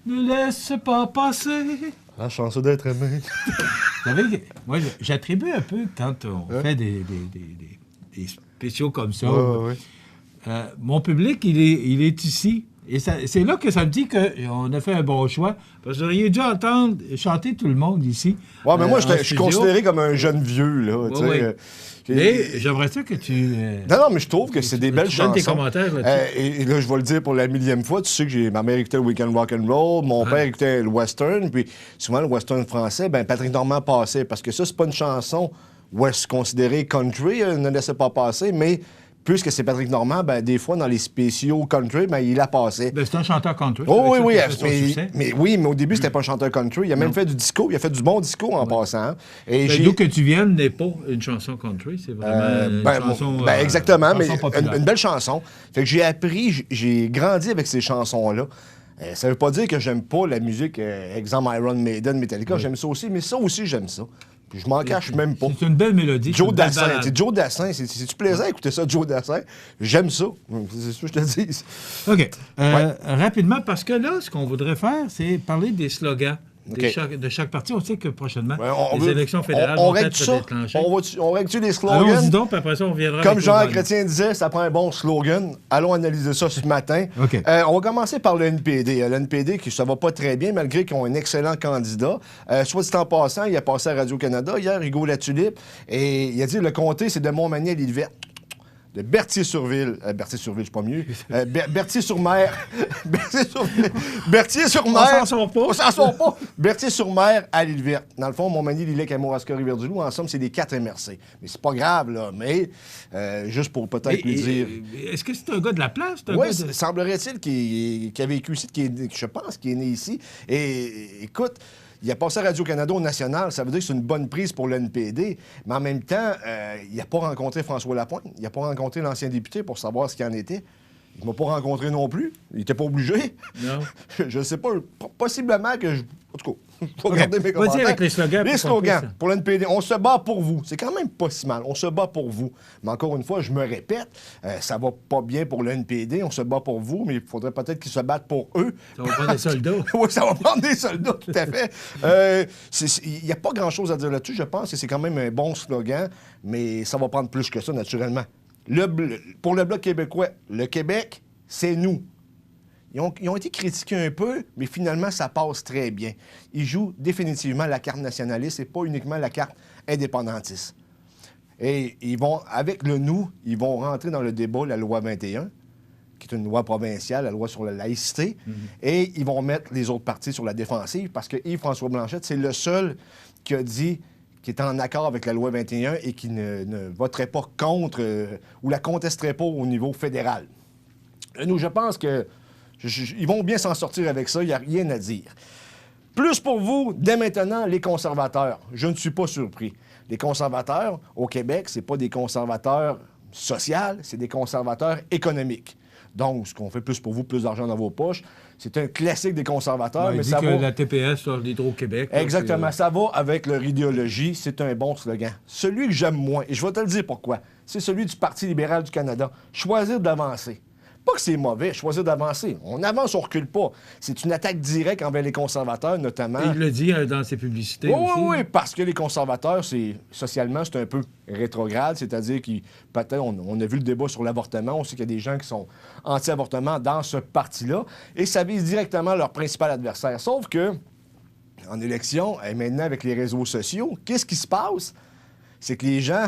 Ne laisse pas passer. La chance d'être aimé. Vous savez, moi, j'attribue un peu, quand on fait des spéciaux comme ça, Ouais. mon public, il est ici. Et c'est là que ça me dit qu'on a fait un bon choix. Parce que vous auriez dû entendre chanter tout le monde ici. Ouais, mais moi, je suis studio. considéré comme un jeune vieux, là. tu sais, oui. j'ai- Mais j'aimerais ça que tu... Non, mais je trouve que c'est des belles tu donnes chansons. tes commentaires là-dessus. Et là, je vais le dire pour la millième fois. Tu sais que ma mère écoutait le Weekend Rock'n'Roll, mon père écoutait le western, puis souvent le western français, ben Patrick Normand passait. Parce que ça, c'est pas une chanson considérée country, ne laissait pas passer, mais puisque c'est Patrick Normand, ben des fois, dans les spéciaux country, ben il a passé. Ben, c'est un chanteur country. Oh oui, Mais mais au début, c'était pas un chanteur country. Il a même fait du disco. Il a fait du bon disco en passant. Et d'où que tu viennes n'est pas une chanson country, c'est vraiment une chanson... exactement, mais populaire. une belle chanson. Fait que j'ai appris, j'ai grandi avec ces chansons-là. Ça veut pas dire que j'aime pas la musique, exemple Iron Maiden, Metallica, j'aime ça aussi, mais ça aussi, j'aime ça. Puis je m'en cache même pas. C'est une belle mélodie. Joe Dassin, c'est Joe Dassin. C'est-tu plaisant d'écouter ça, Joe Dassin? J'aime ça. C'est ça que je te dis. OK. Rapidement, parce que là, ce qu'on voudrait faire, c'est parler des slogans de chaque parti. On sait que prochainement, les élections fédérales vont être déclenchées. On règle-tu les Allons-y slogans? donc, puis après ça, on viendra Comme avec Jean Chrétien disait, ça prend un bon slogan. Allons analyser ça ce matin. OK. On va commencer par le NPD. Le NPD, qui ça va pas très bien, malgré qu'ils ont un excellent candidat. Soit dit en passant, il a passé à Radio-Canada hier, Hugo Latulippe, et il a dit le comté, c'est de Montmagny à l'Île-Verte. De Berthier-sur-Ville. Berthier-sur-Ville, c'est pas mieux. Berthier-sur-Mer. Berthier-sur-Mer. On s'en sort pas. On s'en sort pas. Berthier-sur-Mer à l'Île-Verte. Dans le fond, Montmagny, Lillec, Kamouraska, Rivière-du-Loup, en somme, c'est des 4 MRC. Mais c'est pas grave, là. Mais juste pour peut-être lui dire. Est-ce que c'est un gars de la place? Oui, semblerait-il qu'il a vécu ici, je pense qu'il est né ici. Et écoute, il a passé à Radio-Canada au national, ça veut dire que c'est une bonne prise pour le NPD, mais en même temps, il n'a pas rencontré François Lapointe, il n'a pas rencontré l'ancien député pour savoir ce qu'il en était. Il ne m'a pas rencontré non plus, il n'était pas obligé. Non. Je ne sais pas, possiblement que je... En tout cas, il faut regarder mes commentaires. Vas-y avec les slogans. Les slogans pour le NPD, on se bat pour vous. C'est quand même pas si mal, on se bat pour vous. Mais encore une fois, je me répète, ça va pas bien pour le NPD, on se bat pour vous, mais il faudrait peut-être qu'ils se battent pour eux. Ça va prendre des soldats. Oui, ça va prendre des soldats, tout à fait. Il n'y a pas grand-chose à dire là-dessus, je pense que c'est quand même un bon slogan, mais ça va prendre plus que ça, naturellement. Pour le Bloc québécois, le Québec, c'est nous. Ils ont été critiqués un peu, mais finalement, ça passe très bien. Ils jouent définitivement la carte nationaliste et pas uniquement la carte indépendantiste. Et ils vont, avec le nous, ils vont rentrer dans le débat la loi 21, qui est une loi provinciale, la loi sur la laïcité, et ils vont mettre les autres partis sur la défensive parce que Yves-François Blanchette, c'est le seul qui a dit qui est en accord avec la loi 21 et qui ne voterait pas contre ou la contesterait pas au niveau fédéral. Nous, je pense que ils vont bien s'en sortir avec ça, il n'y a rien à dire. Plus pour vous, dès maintenant, les conservateurs. Je ne suis pas surpris. Les conservateurs, au Québec, ce n'est pas des conservateurs sociaux, c'est des conservateurs économiques. Donc, ce qu'on fait plus pour vous, plus d'argent dans vos poches, c'est un classique des conservateurs. Il mais dit ça que va... la TPS sur l'Hydro-Québec. Exactement, ça va avec leur idéologie. C'est un bon slogan. Celui que j'aime moins, et je vais te le dire pourquoi, c'est celui du Parti libéral du Canada. Choisir d'avancer. Pas que c'est mauvais, choisir d'avancer. On avance, on recule pas. C'est une attaque directe envers les conservateurs, notamment. Et il le dit dans ses publicités oui, aussi. Oui, parce que les conservateurs, socialement, c'est un peu rétrograde, c'est-à-dire peut-être, on a vu le débat sur l'avortement, on sait qu'il y a des gens qui sont anti-avortement dans ce parti-là, et ça vise directement leur principal adversaire. Sauf que, en élection, et maintenant avec les réseaux sociaux, qu'est-ce qui se passe? C'est que les gens,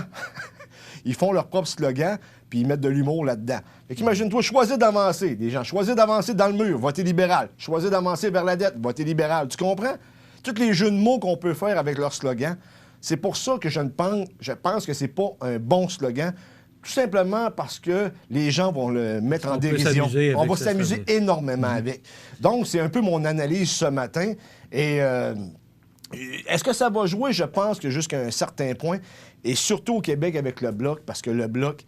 ils font leur propre slogan, puis ils mettent de l'humour là-dedans. Fait qu'imagine-toi, choisir d'avancer. Des gens, choisir d'avancer dans le mur, voter libéral. Choisir d'avancer vers la dette, voter libéral. Tu comprends? Tous les jeux de mots qu'on peut faire avec leur slogan, c'est pour ça que je pense que c'est pas un bon slogan, tout simplement parce que les gens vont le mettre en dérision. On va s'amuser énormément avec. Donc, c'est un peu mon analyse ce matin. Et est-ce que ça va jouer? Je pense que jusqu'à un certain point, et surtout au Québec avec le Bloc, parce que le Bloc,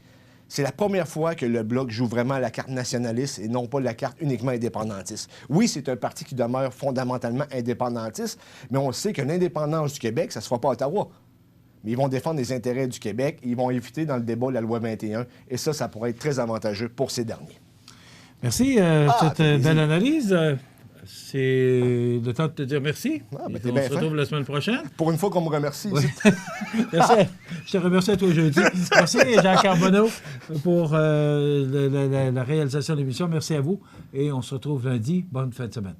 c'est la première fois que le Bloc joue vraiment la carte nationaliste et non pas la carte uniquement indépendantiste. Oui, c'est un parti qui demeure fondamentalement indépendantiste, mais on sait que l'indépendance du Québec, ça ne se fera pas à Ottawa. Mais ils vont défendre les intérêts du Québec et ils vont éviter dans le débat la loi 21. Et ça pourrait être très avantageux pour ces derniers. Merci. Cette belle analyse. c'est le temps de te dire merci. On se retrouve la semaine prochaine. Pour une fois qu'on me remercie. Oui. Merci. Je te remercie à toi jeudi. Merci Jean Carbonneau pour la réalisation de l'émission. Merci à vous. Et on se retrouve lundi. Bonne fin de semaine.